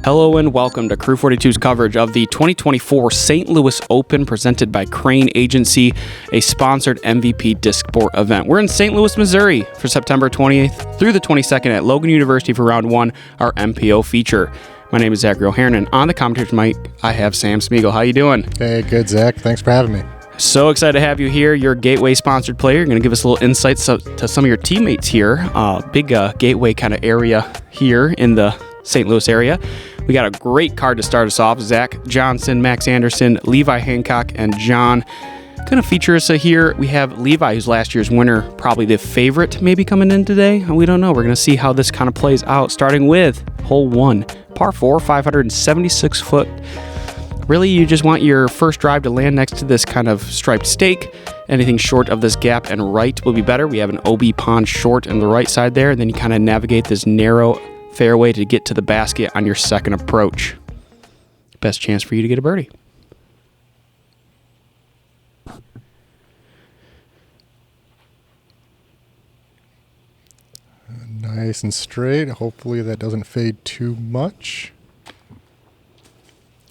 Hello and welcome to Crew 42's coverage of the 2024 St. Louis Open presented by Crane Agency, a sponsored MVP disc sport event. We're in St. Louis, Missouri for September 20th through the 22nd at Logan University for round one, our MPO feature. My name is Zackeriath Johnson, and on the commentator's mic, I have Sam Smigiel. How you doing? Hey, good, Zach. Thanks for having me. So excited to have you here. You're a Gateway-sponsored player. You're going to give us a little insights to some of your teammates here. Big Gateway kind of area here in the St. Louis area. We got a great card to start us off. Zackeriath Johnson, Max Anderson, Levi Hancock, and John. Going to feature us here. We have Levi, who's last year's winner, probably the favorite maybe coming in today. We don't know. We're going to see how this kind of plays out, starting with hole 1, par 4, 576 foot. Really, you just want your first drive to land next to this kind of striped stake. Anything short of this gap and right will be better. We have an OB pond short on the right side there, and then you kind of navigate this narrow fairway to get to the basket on your second approach. Best chance for you to get a birdie. Nice and straight. Hopefully that doesn't fade too much.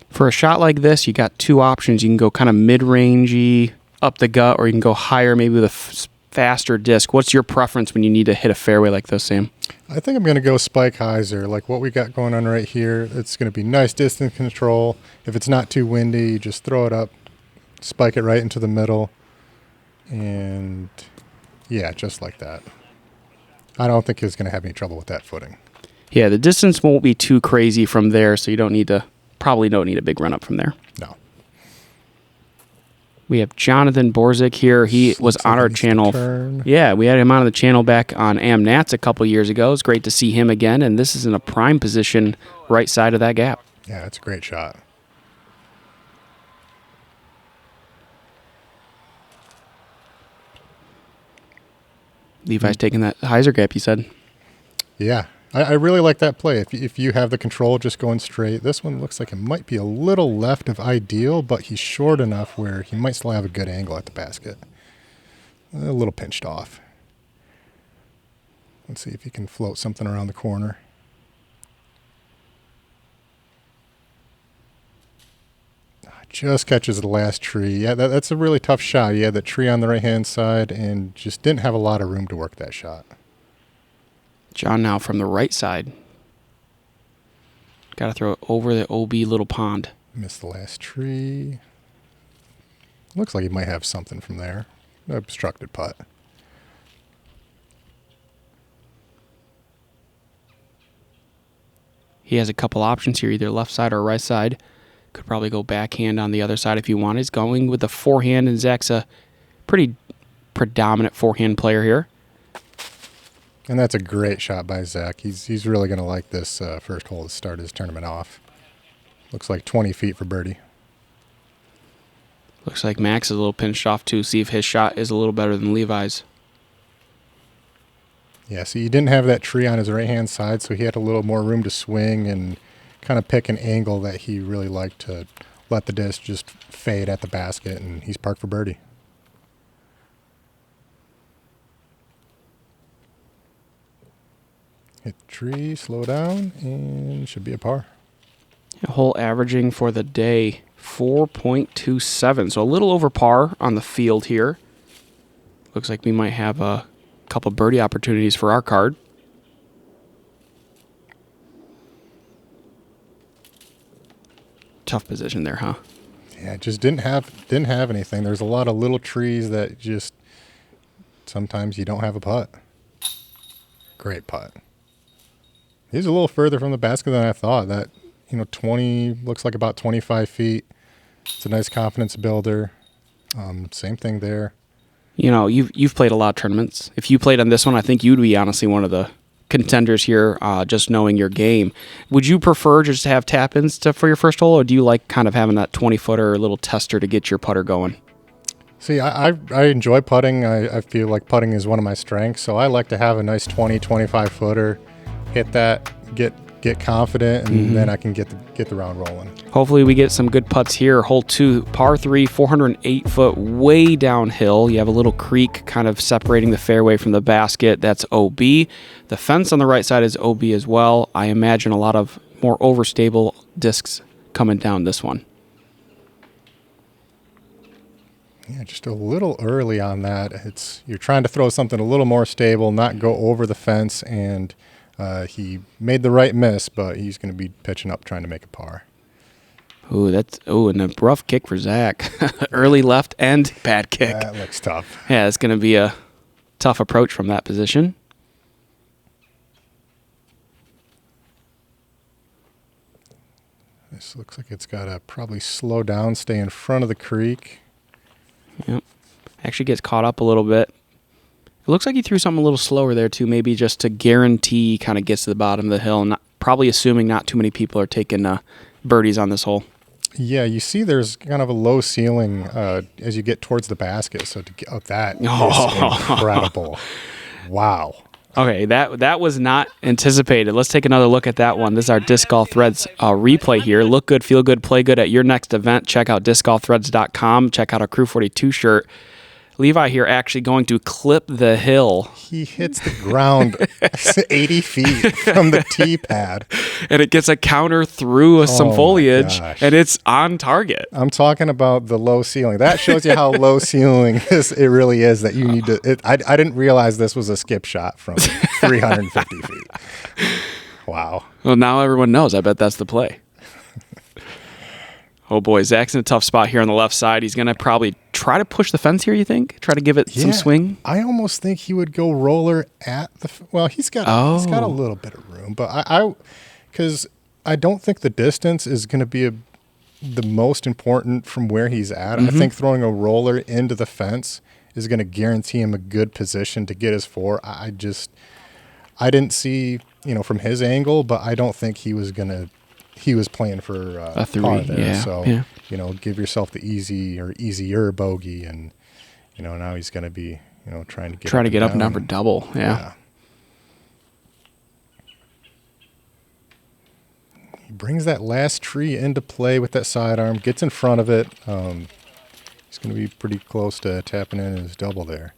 For a shot like this, you got two options. You can go kind of mid-rangey up the gut, or you can go higher maybe with a faster disc. What's your preference when you need to hit a fairway like this, Sam? I think I'm going to go spike hyzer, like what we got going on right here. It's going to be nice distance control. If it's not too windy, you just throw it up, spike it right into the middle, and yeah, just like that. I don't think he's going to have any trouble with that footing. Yeah, the distance won't be too crazy from there, so you probably don't need a big run up from there. No. We have Jonathan Borzick here. He was on our channel. Yeah, we had him on the channel back on AmNats a couple years ago. It's great to see him again, and this is in a prime position right side of that gap. Yeah, it's a great shot. Levi's taking that hyzer gap, you said. Yeah, I really like that play. If you have the control just going straight, this one looks like it might be a little left of ideal, but he's short enough where he might still have a good angle at the basket. A little pinched off. Let's see if he can float something around the corner. Just catches the last tree. Yeah, that's a really tough shot. He had the tree on the right-hand side and just didn't have a lot of room to work that shot. John now from the right side. Got to throw it over the OB little pond. Missed the last tree. Looks like he might have something from there. Obstructed putt. He has a couple options here, either left side or right side. Could probably go backhand on the other side if you want. He's going with the forehand, and Zach's a pretty predominant forehand player here. And that's a great shot by Zach. He's really going to like this first hole to start his tournament off. Looks like 20 feet for birdie. Looks like Max is a little pinched off too. See if his shot is a little better than Levi's. Yeah, see, he didn't have that tree on his right-hand side, so he had a little more room to swing and kind of pick an angle that he really liked to let the disc just fade at the basket, and he's parked for birdie. Hit the tree, slow down, and should be a par. Hole averaging for the day, 4.27. So a little over par on the field here. Looks like we might have a couple birdie opportunities for our card. Tough position there, huh? Yeah, just didn't have anything. There's a lot of little trees that just sometimes you don't have a putt. Great putt. He's a little further from the basket than I thought. That, 20 looks like about 25 feet. It's a nice confidence builder. Same thing there. You've played a lot of tournaments. If you played on this one, I think you'd be honestly one of the contenders here, just knowing your game. Would you prefer just to have tap-ins for your first hole, or do you like kind of having that 20-footer or little tester to get your putter going? See, I enjoy putting. I feel like putting is one of my strengths, so I like to have a nice 20, 25-footer, hit that, get confident, and then I can get the round rolling. Hopefully we get some good putts here. Hole 2, par 3, 408 foot, way downhill. You have a little creek kind of separating the fairway from the basket. That's OB. The fence on the right side is OB as well. I imagine a lot of more overstable discs coming down this one. Yeah, just a little early on that. You're trying to throw something a little more stable, not go over the fence, and he made the right miss, but he's going to be pitching up trying to make a par. And a rough kick for Zach. Early left and bad kick. That looks tough. Yeah, it's going to be a tough approach from that position. This looks like it's got to probably slow down, stay in front of the creek. Yep. Actually gets caught up a little bit. It looks like he threw something a little slower there, too, maybe just to guarantee kind of gets to the bottom of the hill, probably assuming not too many people are taking birdies on this hole. Yeah, you see there's kind of a low ceiling as you get towards the basket. So to get up that is incredible. Wow. Okay, that was not anticipated. Let's take another look at that one. This is our Disc Golf Threads replay here. Look good, feel good, play good at your next event. Check out discgolfthreads.com. Check out our Crew 42 shirt. Levi here actually going to clip the hill. He hits the ground 80 feet from the tee pad. And it gets a counter through some foliage, and it's on target. I'm talking about the low ceiling. That shows you how low ceiling it really is that you need to. I didn't realize this was a skip shot from 350 feet. Wow. Well, now everyone knows. I bet that's the play. Oh, boy. Zach's in a tough spot here on the left side. He's going to probably try to push the fence here, you think? Try to give it some swing? I almost think he would go roller at the... Well, he's got a little bit of room, but because I don't think the distance is going to be the most important from where he's at. I think throwing a roller into the fence is going to guarantee him a good position to get his four. I didn't see, from his angle, but I don't think he was playing for a three par there. Yeah, so, yeah. Give yourself the easier bogey, and now he's going to be, trying to get up and down for double. Yeah. He brings that last tree into play with that sidearm, gets in front of it. He's going to be pretty close to tapping in his double there.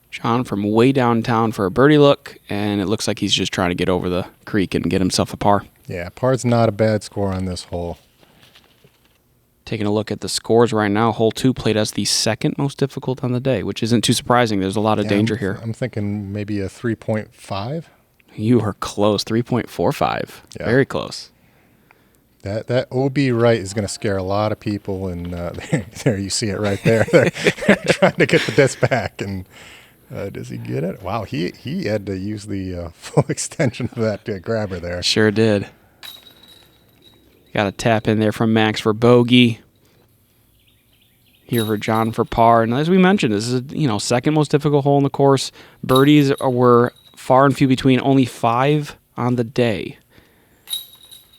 John from way downtown for a birdie look, and it looks like he's just trying to get over the creek and get himself a par. Yeah, par's not a bad score on this hole. Taking a look at the scores right now, hole 2 played as the second most difficult on the day, which isn't too surprising. There's a lot of danger here. I'm thinking maybe a 3.5. You are close, 3.45. Yeah. Very close. That OB right is going to scare a lot of people, and there you see it right there. They're trying to get the disc back, and does he get it? Wow, he had to use the full extension of that grabber there. Sure did. Got a tap in there from Max for bogey. Here for John for par. And as we mentioned, this is second most difficult hole in the course. Birdies were far and few between, only 5 on the day.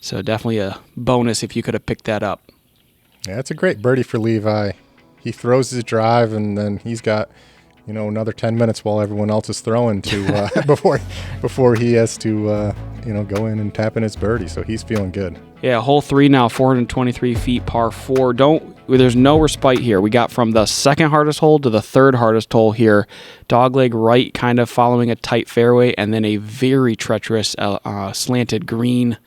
So definitely a bonus if you could have picked that up. Yeah, that's a great birdie for Levi. He throws his drive, and then he's got another 10 minutes while everyone else is throwing to before he has to go in and tap in his birdie. So he's feeling good. Yeah, hole 3 now, 423 feet, par 4. There's no respite here. We got from the second hardest hole to the third hardest hole here. Dogleg right, kind of following a tight fairway, and then a very treacherous slanted green.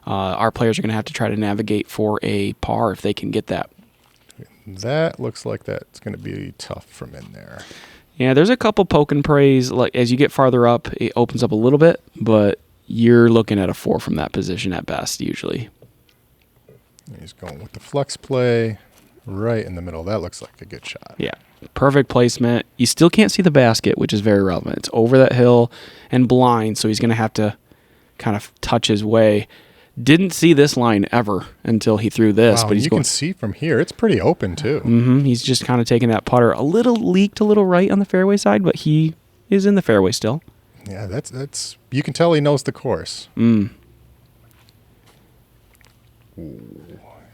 Our players are going to have to try to navigate for a par if they can get that. That looks like that's going to be tough from in there. Yeah, there's a couple poke and prays. Like as you get farther up, it opens up a little bit, but you're looking at a 4 from that position at best, usually. He's going with the flex play right in the middle. That looks like a good shot. Yeah, perfect placement. You still can't see the basket, which is very relevant. It's over that hill and blind, so he's going to have to kind of touch his way. Didn't see this line ever until he threw this. Wow, but you can see from here. It's pretty open, too. He's just kind of taking that putter. A little leaked, a little right on the fairway side, but he is in the fairway still. Yeah, that's you can tell he knows the course. Ooh,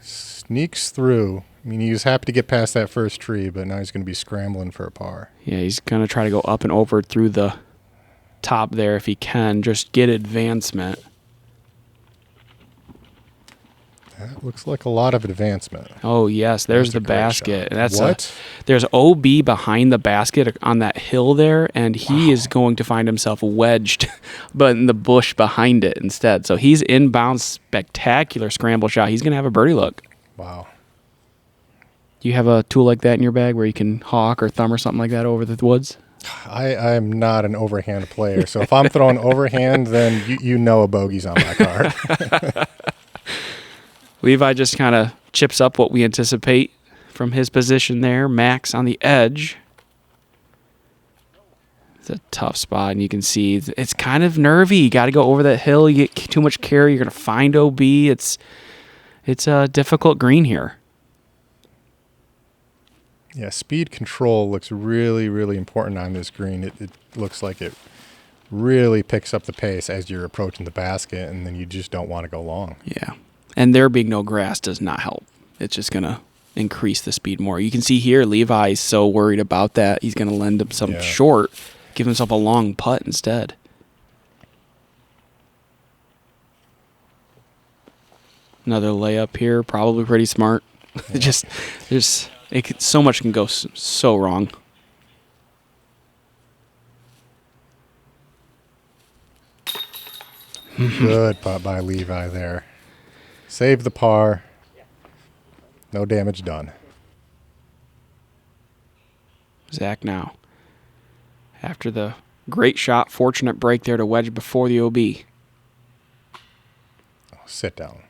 sneaks through. I mean, he was happy to get past that first tree, but now he's going to be scrambling for a par. Yeah, he's going to try to go up and over through the top there if he can. Just get advancement. That looks like a lot of advancement. Oh, yes. There's That's the a great basket. shot. And that's What? there's OB behind the basket on that hill there, and he is going to find himself wedged but in the bush behind it instead. So he's inbound. Spectacular scramble shot. He's going to have a birdie look. Wow. Do you have a tool like that in your bag where you can hawk or thumb or something like that over the woods? I'm not an overhand player, so if I'm throwing overhand, then you know a bogey's on my card. Levi just kind of chips up what we anticipate from his position there. Max on the edge. It's a tough spot, and you can see it's kind of nervy. You got to go over that hill. You get too much carry, you're going to find OB. It's a difficult green here. Yeah, speed control looks really, really important on this green. It looks like it really picks up the pace as you're approaching the basket, and then you just don't want to go long. Yeah. And there being no grass does not help. It's just going to increase the speed more. You can see here Levi's so worried about that. He's going to lend himself short, give himself a long putt instead. Another layup here, probably pretty smart. Yeah. So much can go so wrong. Good putt by Levi there. Save the par. No damage done. Zach now. After the great shot, fortunate break there to wedge before the OB. Oh, sit down.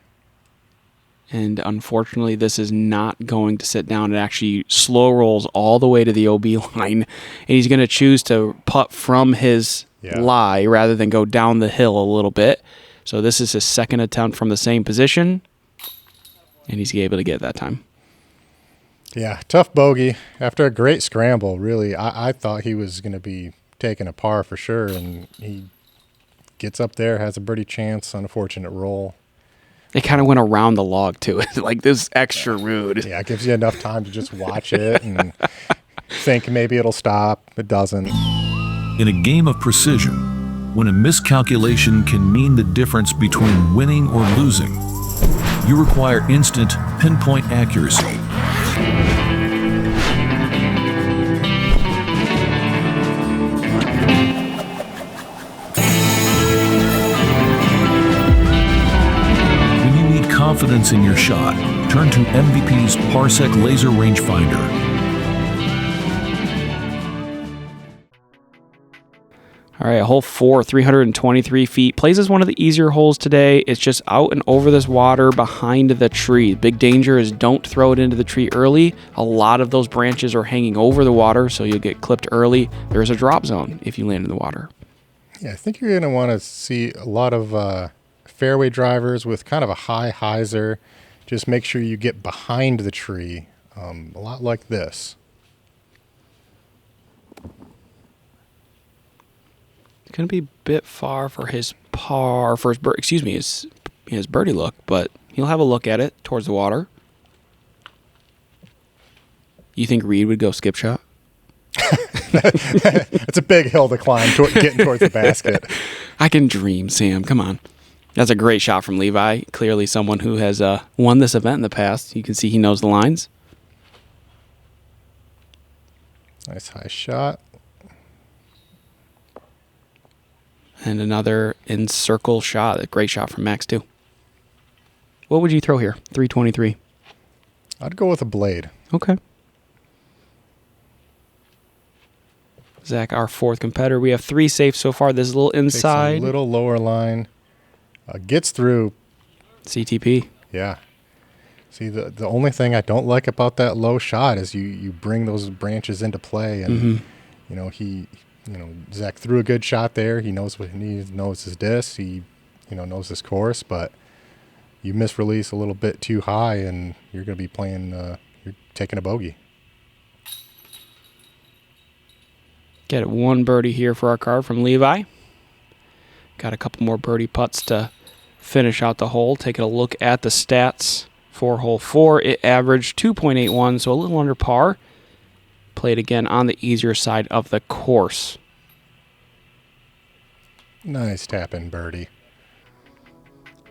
And unfortunately, this is not going to sit down. It actually slow rolls all the way to the OB line. And he's going to choose to putt from his lie rather than go down the hill a little bit. So this is his second attempt from the same position. And he's able to get it that time. Yeah, tough bogey. After a great scramble, really, I thought he was going to be taking a par for sure. And he gets up there, has a birdie chance, unfortunate roll. It kind of went around the log, too. Like, this is extra rude. Yeah, it gives you enough time to just watch it and think maybe it'll stop. It doesn't. In a game of precision, when a miscalculation can mean the difference between winning or losing, you require instant, pinpoint accuracy. Confidence in your shot, turn to MVP's Parsec Laser Rangefinder. All right, hole 4, 323 feet. Plays as one of the easier holes today. It's just out and over this water behind the tree. Big danger is don't throw it into the tree early. A lot of those branches are hanging over the water, so you'll get clipped early. There's a drop zone if you land in the water. Yeah, I think you're going to want to see a lot of fairway drivers with kind of a high hyzer. Just make sure you get behind the tree, a lot like this. It's going to be a bit far for his his birdie look, but he'll have a look at it towards the water. You think Reed would go skip shot? It's a big hill to climb getting towards the basket. I can dream, Sam. Come on. That's a great shot from Levi. Clearly someone who has won this event in the past. You can see he knows the lines. Nice high shot. And another in-circle shot. A great shot from Max, too. What would you throw here? 323. I'd go with a blade. Okay. Zach, our fourth competitor. We have 3 safe so far. This is a little inside. Takes a little lower line. Gets through. CTP. Yeah. See, the only thing I don't like about that low shot is you bring those branches into play, and Zach threw a good shot there. He knows what he needs, knows his disc, he knows his course, but you misrelease a little bit too high, and you're going to be playing. You're taking a bogey. Get one birdie here for our card from Levi. Got a couple more birdie putts to finish out the hole. Taking a look at the stats for hole 4. It averaged 2.81, so a little under par. Played again on the easier side of the course. Nice tap-in birdie.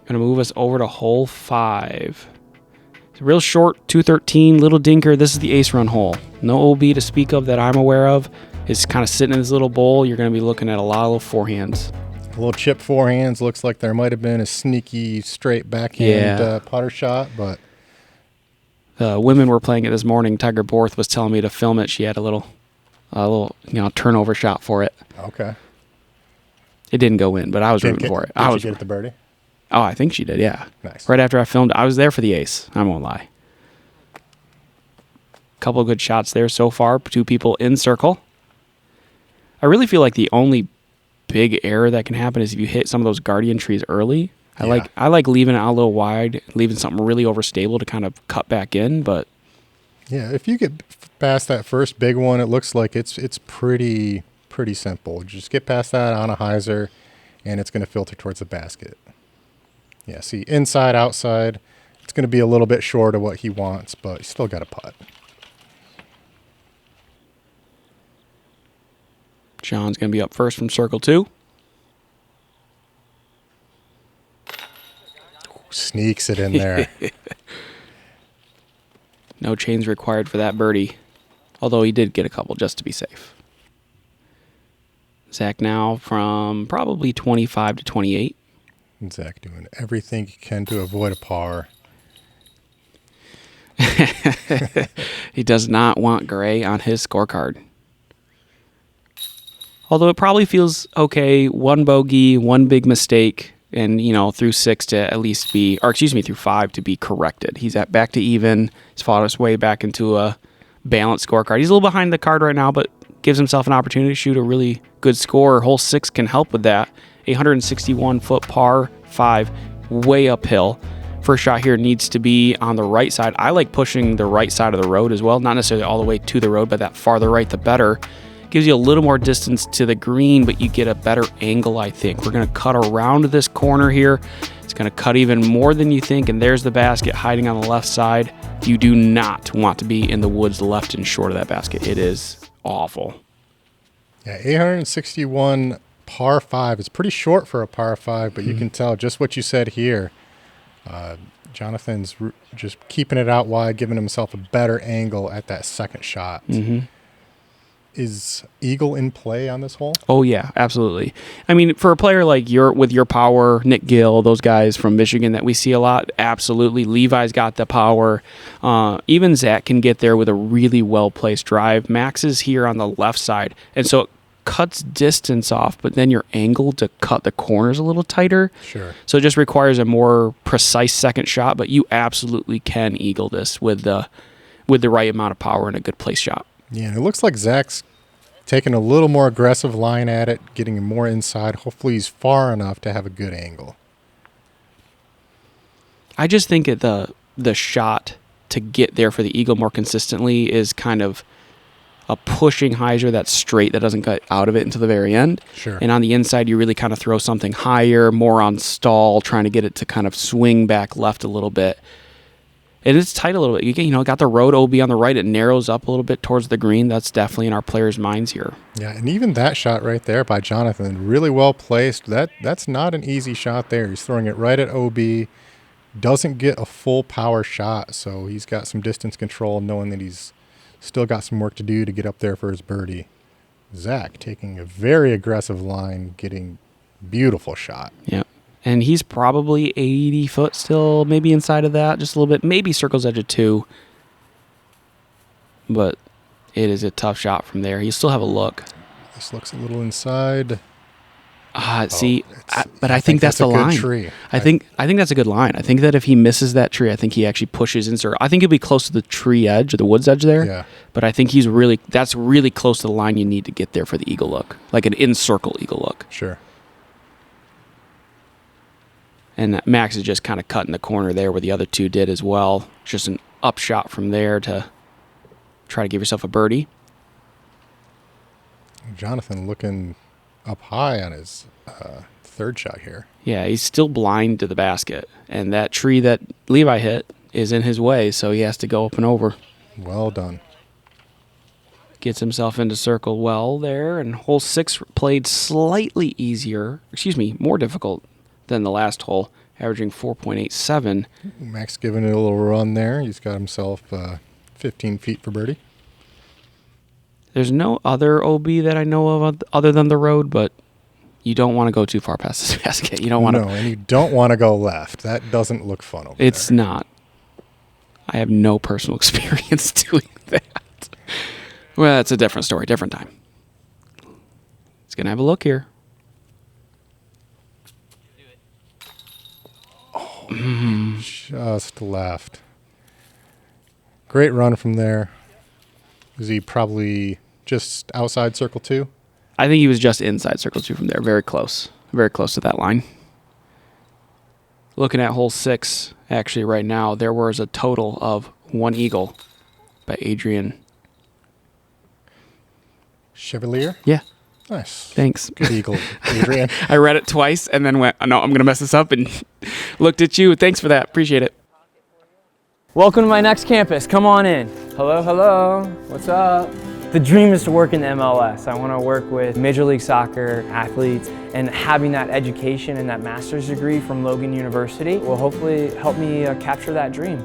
Gonna move us over to hole 5. It's a real short 213, little dinker. This is the ace run hole. No OB to speak of that I'm aware of. It's kind of sitting in this little bowl. You're gonna be looking at a lot of little forehands. A little chip forehands. Looks like there might have been a sneaky straight backhand putter shot, but the women were playing it this morning. Tiger Borth was telling me to film it. She had a little turnover shot for it. Okay. It didn't go in, but I was rooting for it. Did she get the birdie? Oh, I think she did, yeah. Nice. Right after I filmed, I was there for the ace. I won't lie. Couple of good shots there so far. 2 people in circle. I really feel like the only big error that can happen is if you hit some of those guardian trees early. I like leaving it out a little wide, leaving something really overstable to kind of cut back in, but yeah, if you get past that first big one, it looks like it's pretty simple. Just get past that on a hyzer, and it's going to filter towards the basket. Yeah, see, inside, outside, it's going to be a little bit short of what he wants, but he's still got a putt. John's going to be up first from circle 2. Sneaks it in there. No chains required for that birdie, although he did get a couple just to be safe. Zach now from probably 25 to 28. And Zach doing everything he can to avoid a par. He does not want gray on his scorecard. Although it probably feels okay, 1 bogey, 1 big mistake, and, through 6 to at least be, or excuse me, through 5 to be corrected. He's back to even. He's fought his way back into a balanced scorecard. He's a little behind the card right now, but gives himself an opportunity to shoot a really good score. Hole 6 can help with that. 161-foot par 5, way uphill. First shot here needs to be on the right side. I like pushing the right side of the road as well. Not necessarily all the way to the road, but that farther right, the better. Gives you a little more distance to the green, but you get a better angle, I think. We're going to cut around this corner here. It's going to cut even more than you think, and there's the basket hiding on the left side. You do not want to be in the woods left and short of that basket. It is awful. Yeah, 861 par 5 is pretty short for a par 5, but you can tell just what you said here. Jonathan's just keeping it out wide, giving himself a better angle at that second shot. Is eagle in play on this hole? Oh, yeah, absolutely. I mean, for a player like with your power, Nick Gill, those guys from Michigan that we see a lot, absolutely. Levi's got the power. Even Zach can get there with a really well-placed drive. Max is here on the left side, and so it cuts distance off, but then you're angled to cut the corners a little tighter. Sure. So it just requires a more precise second shot, but you absolutely can eagle this with the right amount of power and a good place shot. Yeah, and it looks like Zach's taking a little more aggressive line at it, getting more inside. Hopefully he's far enough to have a good angle. I just think that the shot to get there for the eagle more consistently is kind of a pushing hyzer that's straight, that doesn't cut out of it until the very end. Sure. And on the inside, you really kind of throw something higher, more on stall, trying to get it to kind of swing back left a little bit. And it's tight a little bit. You got the road OB on the right. It narrows up a little bit towards the green. That's definitely in our players' minds here. Yeah, and even that shot right there by Jonathan, really well placed. That's not an easy shot there. He's throwing it right at OB. Doesn't get a full power shot, so he's got some distance control, knowing that he's still got some work to do to get up there for his birdie. Zach taking a very aggressive line, getting beautiful shot. Yeah. And he's probably 80 foot still, maybe inside of that, just a little bit. Maybe circles edge of 2. But it is a tough shot from there. You still have a look. This looks a little inside. I think that's the line. Tree. I think that's a good line. I think that if he misses that tree, I think he actually pushes in circle. I think he'll be close to the tree edge or the woods edge there. Yeah. But I think that's really close to the line you need to get there for the eagle look, like an in-circle eagle look. Sure. And Max is just kind of cutting the corner there where the other two did as well. Just an upshot from there to try to give yourself a birdie. Jonathan looking up high on his third shot here. Yeah, he's still blind to the basket. And that tree that Levi hit is in his way, so he has to go up and over. Well done. Gets himself into circle well there. And hole 6 played slightly more difficult than the last hole. averaging 4.87. Max giving it a little run there. He's got himself 15 feet for birdie. There's no other OB that I know of other than the road, but you don't want to go too far past this basket. You don't want to. No, and you don't want to go left. That doesn't look fun over It's there. not. I have no personal experience doing that. Well, it's a different story, different time. It's going to have a look here. Just left. Great run from there. Is he probably just outside circle 2? I think he was just inside circle 2 from there. Very close to that line. Looking at hole 6, actually right now, there was a total of 1 eagle by Adrian. Chevalier? Yeah, Nice. thanks. Good eagle, Adrian. I read it twice and then went, oh, no, I'm going to mess this up, and looked at you. Thanks for that. Appreciate it. Welcome to my next campus. Come on in. Hello, hello. What's up? The dream is to work in the MLS. I want to work with Major League Soccer athletes, and having that education and that master's degree from Logan University will hopefully help me capture that dream.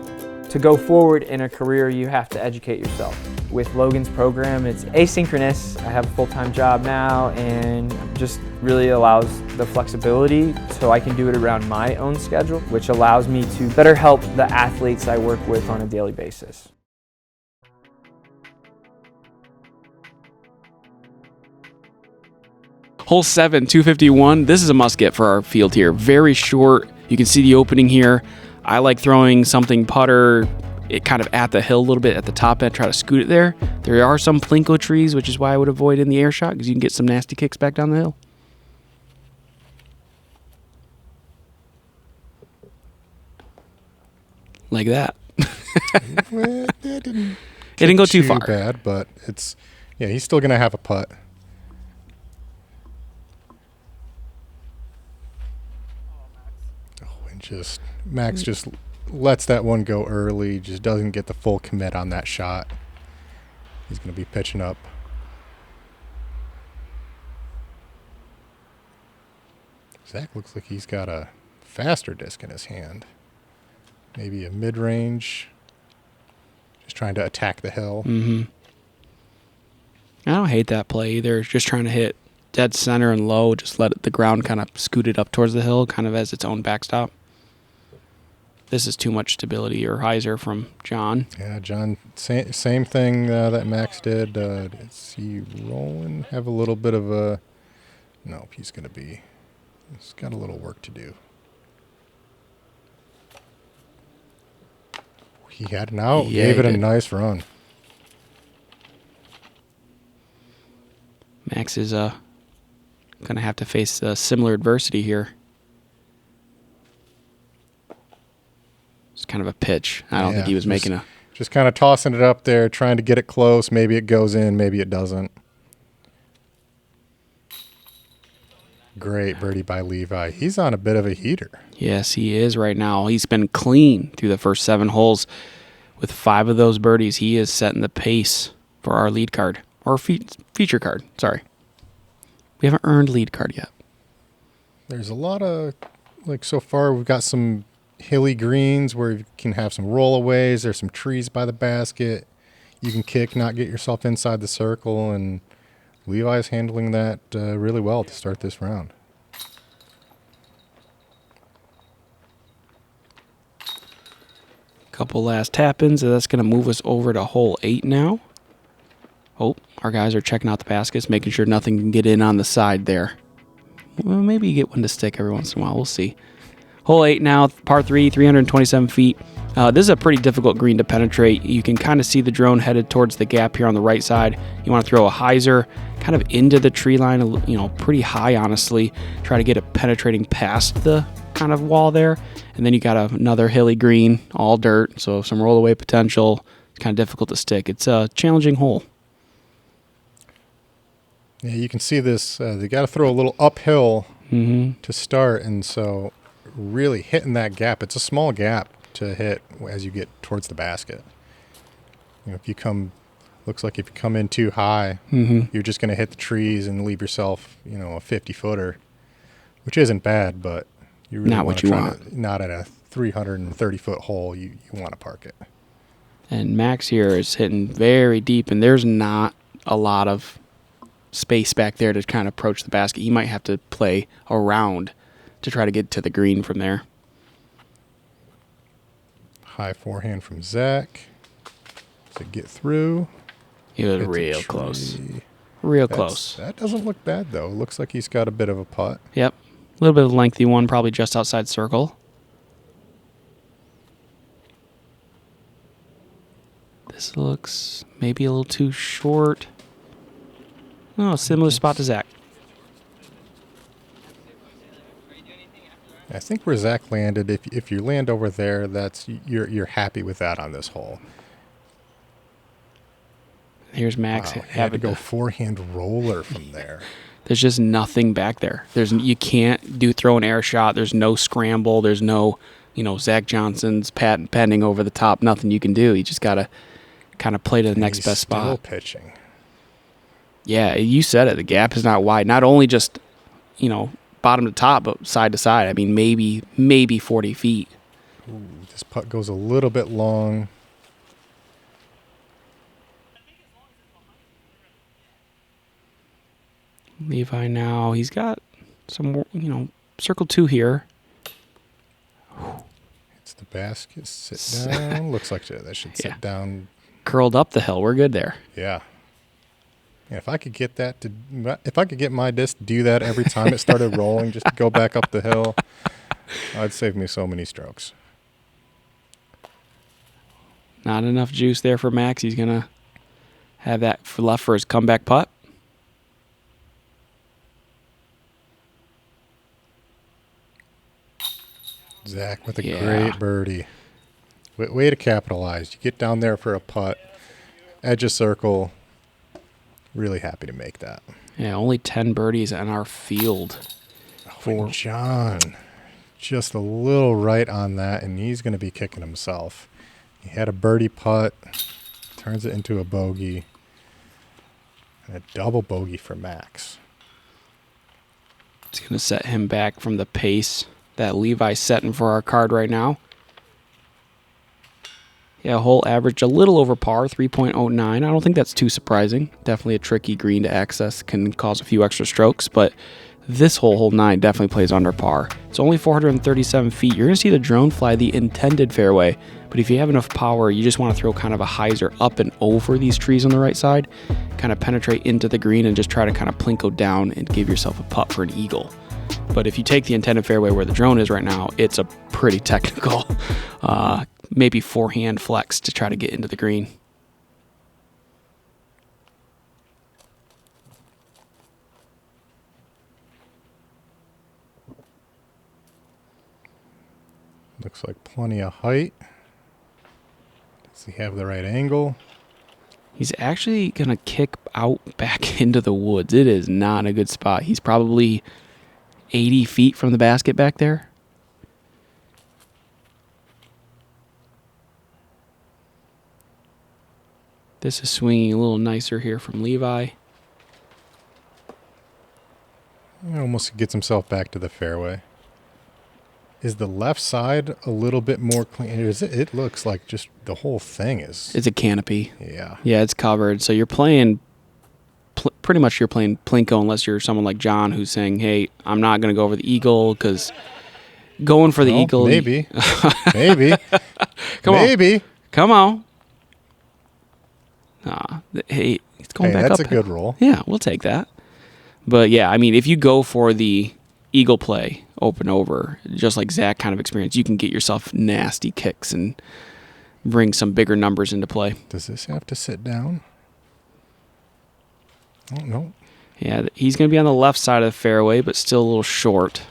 To go forward in a career, you have to educate yourself. With Logan's program, it's asynchronous. I have a full-time job now, and just really allows the flexibility so I can do it around my own schedule, which allows me to better help the athletes I work with on a daily basis. Hole 7, 251. This is a must get for our field here. Very short. You can see the opening here. I like throwing something putter it kind of at the hill a little bit at the top end, try to scoot it there. There are some plinko trees, which is why I would avoid in the air shot, because you can get some nasty kicks back down the hill. Like that. Well, it didn't go too far. Bad, but it's, yeah, he's still going to have a putt. Oh, and just, Max just lets that one go early, just doesn't get the full commit on that shot. He's going to be pitching up. Zach looks like he's got a faster disc in his hand. Maybe a mid-range. Just trying to attack the hill. Mm-hmm. I don't hate that play either. Just trying to hit dead center and low. Just let the ground kind of scoot it up towards the hill, kind of as its own backstop. This is too much stability or hyzer from John. Yeah, John, same thing that Max did. Is he rolling? Have a little bit of a... No, he's got a little work to do. He had an out. Yeah, Gave he it a did. nice run. Max is going to have to face similar adversity here. It's kind of a pitch. I don't think he was making a... Just kind of tossing it up there, trying to get it close. Maybe it goes in, maybe it doesn't. Great birdie by Levi. He's on a bit of a heater. Yes, he is right now. He's been clean through the first 7 holes. With 5 of those birdies, he is setting the pace for our lead card. Or feature card, sorry. We haven't earned lead card yet. There's a lot of, like so far, we've got some hilly greens where you can have some rollaways. There's some trees by the basket. You can kick, not get yourself inside the circle, and Levi's handling that really well to start this round. Couple last tap-ins, and that's going to move us over to hole 8 now. Oh, our guys are checking out the baskets, making sure nothing can get in on the side there. Well, maybe you get one to stick every once in a while. We'll see. Hole 8 now, par 3, 327 feet. This is a pretty difficult green to penetrate. You can kind of see the drone headed towards the gap here on the right side. You want to throw a hyzer kind of into the tree line, pretty high, honestly. Try to get it penetrating past the kind of wall there. And then you got another hilly green, all dirt, so some rollaway potential. It's kind of difficult to stick. It's a challenging hole. Yeah, you can see this. They got to throw a little uphill to start, and so really hitting that gap. It's a small gap to hit as you get towards the basket. If you come in too high, you're just going to hit the trees and leave yourself, a 50-footer, which isn't bad, but You really Not wanna what you try want. to, not at a 330-foot hole. You want to park it. And Max here is hitting very deep, and there's not a lot of space back there to kind of approach the basket. He might have to play around to try to get to the green from there. High forehand from Zach to get through. He was Hits a real close. tree. Real close. That doesn't look bad, though. Looks like he's got a bit of a putt. Yep. A little bit of a lengthy one, probably just outside circle. This looks maybe a little too short. Oh, similar spot to Zach. I think where Zach landed, if you land over there, that's you're happy with that on this hole. Here's Max. Wow, he had to go forehand roller from there. There's just nothing back there. You can't throw an air shot. There's no scramble. There's no, Zach Johnson's patenting over the top. Nothing you can do. You just gotta kind of play to the next He's best spot. Still pitching. Yeah, you said it. The gap is not wide. Not only just, bottom to top, but side to side. I mean, maybe 40 feet. Ooh, this putt goes a little bit long. Levi now, he's got some, circle 2 here. It's the basket. Sit down. Looks like that should sit Yeah. down. Curled up the hill. We're good there. Yeah. Yeah, if I could get my disc to do that every time it started rolling, just to go back up the hill, I'd save me so many strokes. Not enough juice there for Max. He's going to have that left for his comeback putt. Zach with a great birdie. Way to capitalize. You get down there for a putt, edge of circle. Really happy to make that. Yeah, only 10 birdies on our field. For John, just a little right on that, and he's going to be kicking himself. He had a birdie putt, turns it into a bogey, and a double bogey for Max. It's going to set him back from the pace that Levi's setting for our card right now. Yeah, hole average a little over par, 3.09. I don't think that's too surprising. Definitely a tricky green to access, can cause a few extra strokes, but this hole 9, definitely plays under par. It's only 437 feet. You're going to see the drone fly the intended fairway, but if you have enough power, you just want to throw kind of a hyzer up and over these trees on the right side, kind of penetrate into the green and just try to kind of plinko down and give yourself a putt for an eagle. But if you take the intended fairway where the drone is right now, it's a pretty technical, maybe forehand flex to try to get into the green. Looks like plenty of height. Does he have the right angle? He's actually going to kick out back into the woods. It is not a good spot. He's probably 80 feet from the basket back there. This is swinging a little nicer here from Levi. He almost gets himself back to the fairway. Is the left side a little bit more clean? It looks like just the whole thing is. It's a canopy. Yeah. Yeah, it's covered. So you're playing, pretty much you're playing plinko unless you're someone like John who's saying, hey, I'm not going to go over the eagle because going for the eagle. Maybe. Maybe. Come maybe. on. Come on. Hey, it's going back up. That's a good roll. Yeah, we'll take that. But yeah, I mean, if you go for the eagle play, open over, just like Zach kind of experience, you can get yourself nasty kicks and bring some bigger numbers into play. Does this have to sit down? Oh, no. Yeah, he's going to be on the left side of the fairway, but still a little short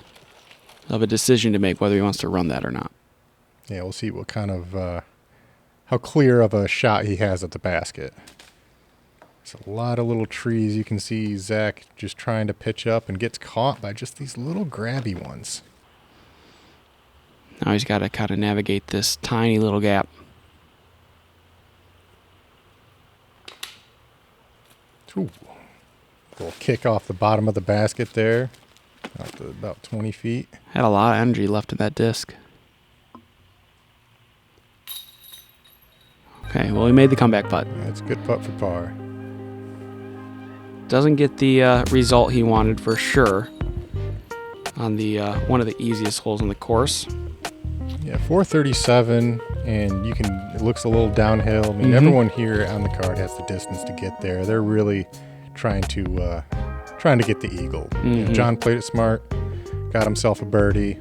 of a decision to make whether he wants to run that or not. Yeah, we'll see what kind of, how clear of a shot he has at the basket. There's a lot of little trees. You can see Zach just trying to pitch up and gets caught by just these little grabby ones. Now he's got to kind of navigate this tiny little gap. Ooh. Little kick off the bottom of the basket there. Out to about 20 feet. Had a lot of energy left in that disc. Okay, well, he made the comeback putt. That's a good putt for par. Doesn't get the result he wanted for sure on the one of the easiest holes on the course. Yeah, 437, and it looks a little downhill. I mean, everyone here on the card has the distance to get there. They're really trying to get the eagle. You know, John played it smart, got himself a birdie.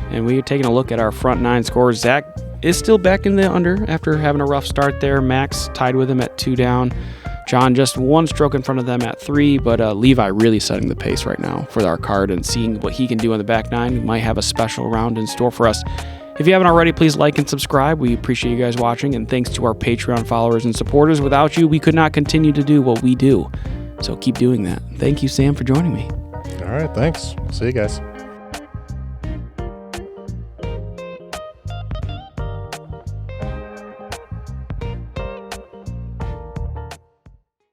And we're taking a look at our front nine scores. Zach is still back in the under after having a rough start there. Max tied with him at 2 down. John just 1 stroke in front of them at 3, but Levi really setting the pace right now for our card and seeing what he can do on the back nine. We might have a special round in store for us. If you haven't already, please like and subscribe. We appreciate you guys watching, and thanks to our Patreon followers and supporters. Without you, we could not continue to do what we do. So keep doing that. Thank you, Sam, for joining me. All right, thanks. See you guys.